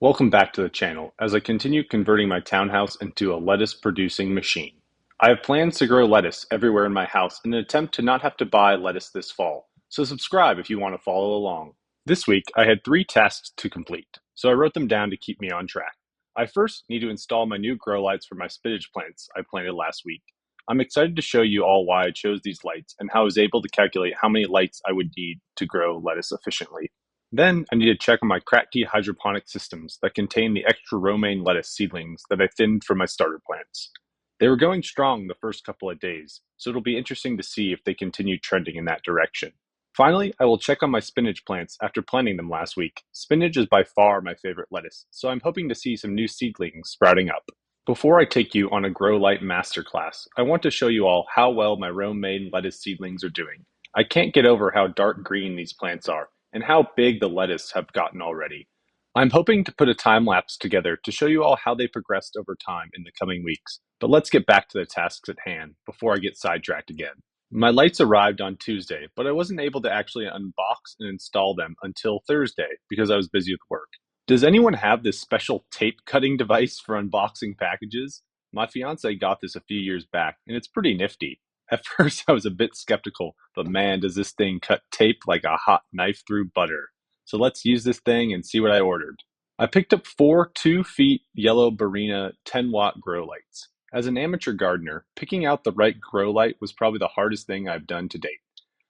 Welcome back to the channel as I continue converting my townhouse into a lettuce producing machine. I have plans to grow lettuce everywhere in my house in an attempt to not have to buy lettuce this fall, so subscribe if you want to follow along. This week I had 3 tasks to complete, so I wrote them down to keep me on track. I first need to install my new grow lights for my spinach plants I planted last week. I'm excited to show you all why I chose these lights and how I was able to calculate how many lights I would need to grow lettuce efficiently. Then I need to check on my cracked hydroponic systems that contain the extra romaine lettuce seedlings that I thinned from my starter plants. They were going strong the first couple of days, so it'll be interesting to see if they continue trending in that direction. Finally, I will check on my spinach plants after planting them last week. Spinach is by far my favorite lettuce, so I'm hoping to see some new seedlings sprouting up. Before I take you on a grow light masterclass, I want to show you all how well my romaine lettuce seedlings are doing. I can't get over how dark green these plants are and how big the lettuce have gotten already. I'm hoping to put a time lapse together to show you all how they progressed over time in the coming weeks. But let's get back to the tasks at hand before I get sidetracked again. My lights arrived on Tuesday, but I wasn't able to actually unbox and install them until Thursday because I was busy with work. Does anyone have this special tape cutting device for unboxing packages? My fiance got this a few years back, and it's pretty nifty. At first, I was a bit skeptical, but man, does this thing cut tape like a hot knife through butter. So let's use this thing and see what I ordered. I picked up 4 2 feet yellow Barina 10-watt grow lights. As an amateur gardener, picking out the right grow light was probably the hardest thing I've done to date.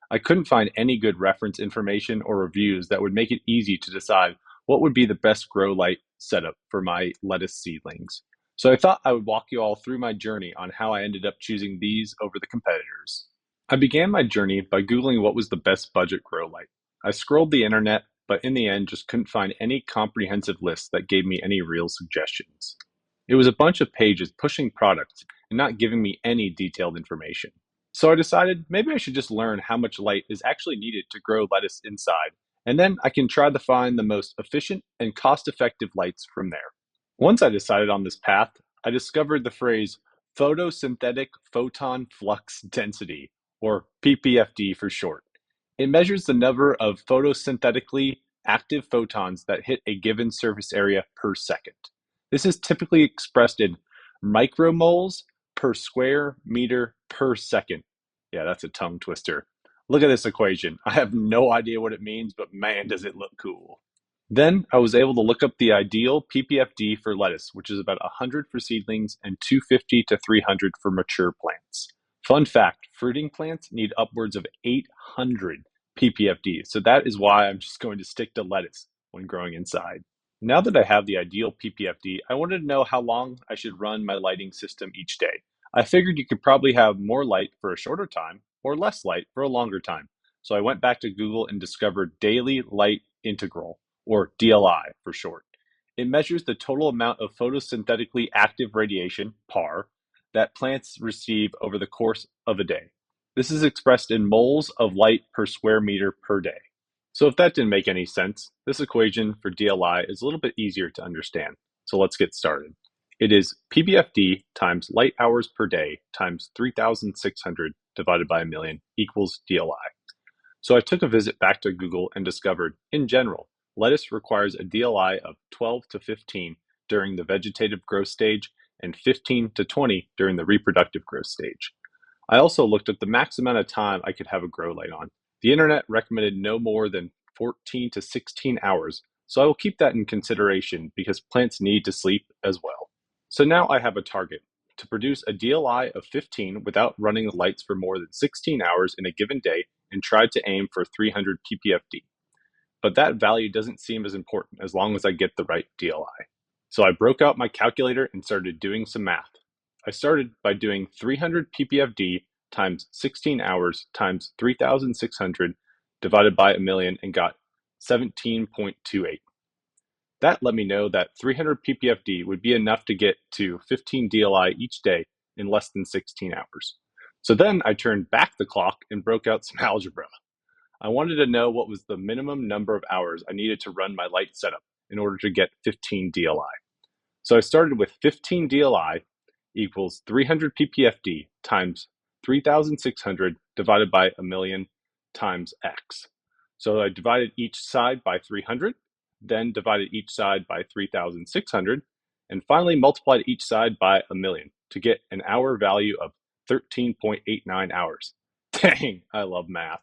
I couldn't find any good reference information or reviews that would make it easy to decide what would be the best grow light setup for my lettuce seedlings. So I thought I would walk you all through my journey on how I ended up choosing these over the competitors. I began my journey by Googling what was the best budget grow light. I scrolled the internet, but in the end just couldn't find any comprehensive list that gave me any real suggestions. It was a bunch of pages pushing products and not giving me any detailed information. So I decided maybe I should just learn how much light is actually needed to grow lettuce inside, and then I can try to find the most efficient and cost-effective lights from there. Once I decided on this path, I discovered the phrase photosynthetic photon flux density, or PPFD for short. It measures the number of photosynthetically active photons that hit a given surface area per second. This is typically expressed in micromoles per square meter per second. Yeah, that's a tongue twister. Look at this equation. I have no idea what it means, but man, does it look cool. Then I was able to look up the ideal PPFD for lettuce, which is about 100 for seedlings and 250 to 300 for mature plants. Fun fact, fruiting plants need upwards of 800 PPFD, so that is why I'm just going to stick to lettuce when growing inside. Now that I have the ideal PPFD, I wanted to know how long I should run my lighting system each day. I figured you could probably have more light for a shorter time or less light for a longer time. So I went back to Google and discovered Daily Light Integral, or DLI for short. It measures the total amount of photosynthetically active radiation, PAR, that plants receive over the course of a day. This is expressed in moles of light per square meter per day. So if that didn't make any sense, this equation for DLI is a little bit easier to understand. So let's get started. It is PBFD times light hours per day times 3,600 divided by a million equals DLI. So I took a visit back to Google and discovered, in general, lettuce requires a DLI of 12 to 15 during the vegetative growth stage and 15 to 20 during the reproductive growth stage. I also looked at the max amount of time I could have a grow light on. The internet recommended no more than 14 to 16 hours, so I will keep that in consideration because plants need to sleep as well. So now I have a target to produce a DLI of 15 without running the lights for more than 16 hours in a given day and tried to aim for 300 ppfd. But that value doesn't seem as important as long as I get the right DLI. So I broke out my calculator and started doing some math. I started by doing 300 ppfd times 16 hours times 3,600 divided by a million and got 17.28. That let me know that 300 ppfd would be enough to get to 15 DLI each day in less than 16 hours. So then I turned back the clock and broke out some algebra. I wanted to know what was the minimum number of hours I needed to run my light setup in order to get 15 DLI. So I started with 15 DLI equals 300 ppfd times 3,600 divided by a million times x. So I divided each side by 300, then divided each side by 3,600, and finally multiplied each side by a million to get an hour value of 13.89 hours. Dang, I love math.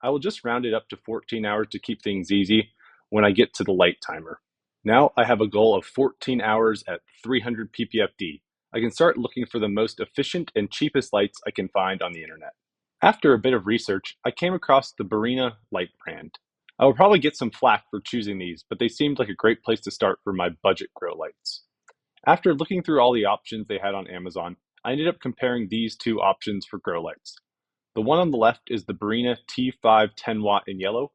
I will just round it up to 14 hours to keep things easy when I get to the light timer. Now I have a goal of 14 hours at 300 ppfd. I can start looking for the most efficient and cheapest lights I can find on the internet. After a bit of research, I came across the Barina light brand. I will probably get some flack for choosing these, but they seemed like a great place to start for my budget grow lights. After looking through all the options they had on Amazon, I ended up comparing these two options for grow lights. The one on the left is the Barina T5 10 watt in yellow,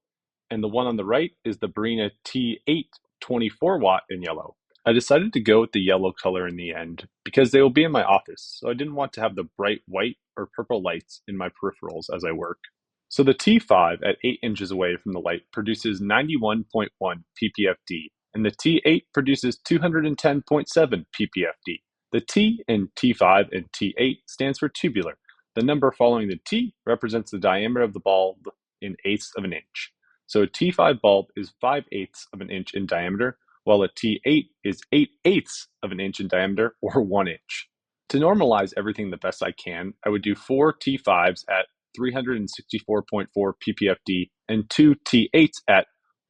and the one on the right is the Barina T8 24 watt in yellow. I decided to go with the yellow color in the end because they will be in my office, so I didn't want to have the bright white or purple lights in my peripherals as I work. So the T5 at 8 inches away from the light produces 91.1 ppfd, and the T8 produces 210.7 ppfd. The T in T5 and T8 stands for tubular. The number following the T represents the diameter of the bulb in eighths of an inch. So a T5 bulb is 5/8 of an inch in diameter, while a T8 is 8/8 of an inch in diameter, or 1 inch. To normalize everything the best I can, I would do 4 T5s at 364.4 ppfd and 2 T8s at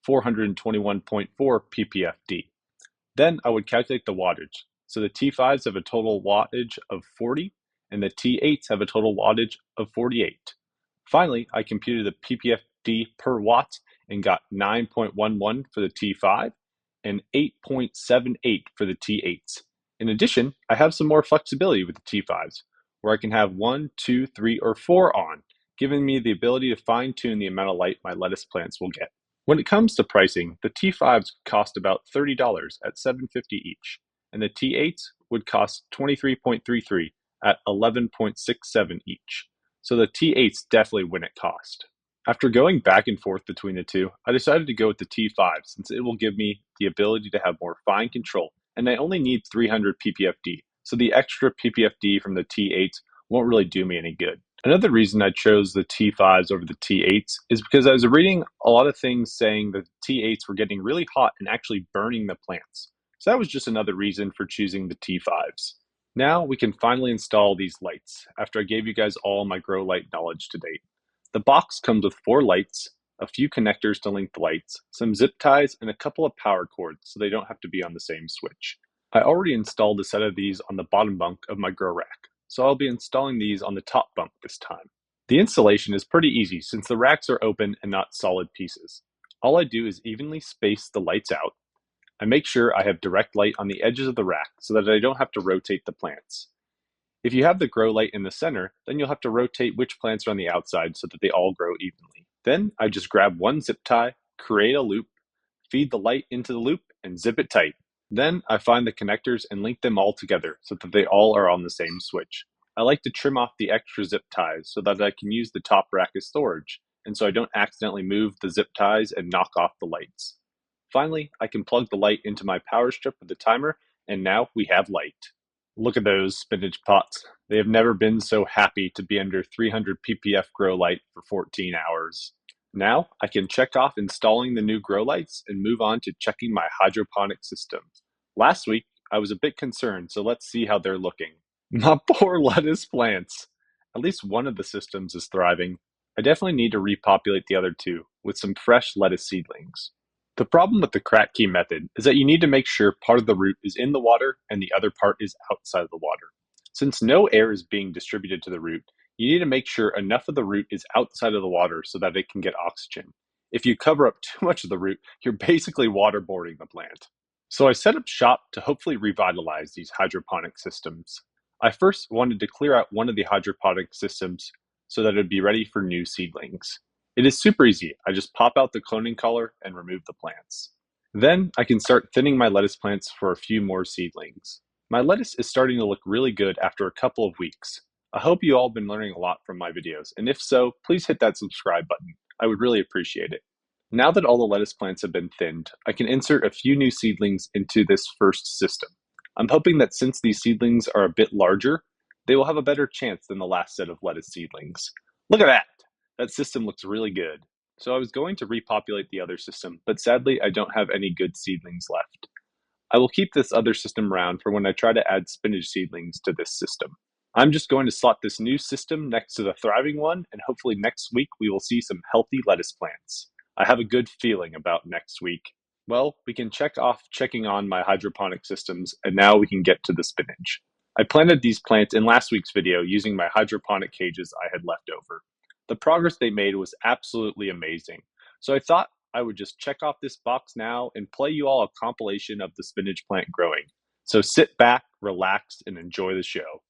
421.4 ppfd. Then I would calculate the wattage. So the T5s have a total wattage of 40, and the T8s have a total wattage of 48. Finally, I computed the ppfd per watt and got 9.11 for the T5 and 8.78 for the T8s. In addition, I have some more flexibility with the T5s, where I can have 1, 2, 3, or 4 on, giving me the ability to fine-tune the amount of light my lettuce plants will get. When it comes to pricing, the T5s cost about $30 at $7.50 each, and the T8s would cost $23.33 at $11.67 each. So the T8s definitely win at cost. After going back and forth between the two, I decided to go with the T5 since it will give me the ability to have more fine control, and I only need 300 ppfd, so the extra ppfd from the T8s won't really do me any good. Another reason I chose the T5s over the T8s is because I was reading a lot of things saying that the T8s were getting really hot and actually burning the plants. So that was just another reason for choosing the T5s. Now we can finally install these lights after I gave you guys all my grow light knowledge to date. The box comes with 4 lights, a few connectors to link the lights, some zip ties, and a couple of power cords so they don't have to be on the same switch. I already installed a set of these on the bottom bunk of my grow rack, so I'll be installing these on the top bunk this time. The installation is pretty easy since the racks are open and not solid pieces. All I do is evenly space the lights out. I make sure I have direct light on the edges of the rack so that I don't have to rotate the plants. If you have the grow light in the center, then you'll have to rotate which plants are on the outside so that they all grow evenly. Then I just grab one zip tie, create a loop, feed the light into the loop, and zip it tight. Then I find the connectors and link them all together so that they all are on the same switch. I like to trim off the extra zip ties so that I can use the top rack as storage, and so I don't accidentally move the zip ties and knock off the lights. Finally, I can plug the light into my power strip with the timer, and now we have light. Look at those spinach pots. They have never been so happy to be under 300 ppf grow light for 14 hours. Now I can check off installing the new grow lights and move on to checking my hydroponic system. Last week, I was a bit concerned, so let's see how they're looking. My poor lettuce plants. At least one of the systems is thriving. I definitely need to repopulate the other two with some fresh lettuce seedlings. The problem with the crack key method is that you need to make sure part of the root is in the water and the other part is outside of the water. Since no air is being distributed to the root, you need to make sure enough of the root is outside of the water so that it can get oxygen. If you cover up too much of the root, you're basically waterboarding the plant. So I set up shop to hopefully revitalize these hydroponic systems. I first wanted to clear out one of the hydroponic systems so that it would be ready for new seedlings. It is super easy. I just pop out the cloning collar and remove the plants. Then I can start thinning my lettuce plants for a few more seedlings. My lettuce is starting to look really good after a couple of weeks. I hope you all have been learning a lot from my videos, and if so, please hit that subscribe button. I would really appreciate it. Now that all the lettuce plants have been thinned, I can insert a few new seedlings into this first system. I'm hoping that since these seedlings are a bit larger, they will have a better chance than the last set of lettuce seedlings. Look at that! That system looks really good. So I was going to repopulate the other system, but sadly I don't have any good seedlings left. I will keep this other system around for when I try to add spinach seedlings to this system. I'm just going to slot this new system next to the thriving one, and hopefully next week we will see some healthy lettuce plants. I have a good feeling about next week. Well, we can check off checking on my hydroponic systems, and now we can get to the spinach. I planted these plants in last week's video using my hydroponic cages I had left over. The progress they made was absolutely amazing, so I thought I would just check off this box now and play you all a compilation of the spinach plant growing. So sit back, relax, and enjoy the show.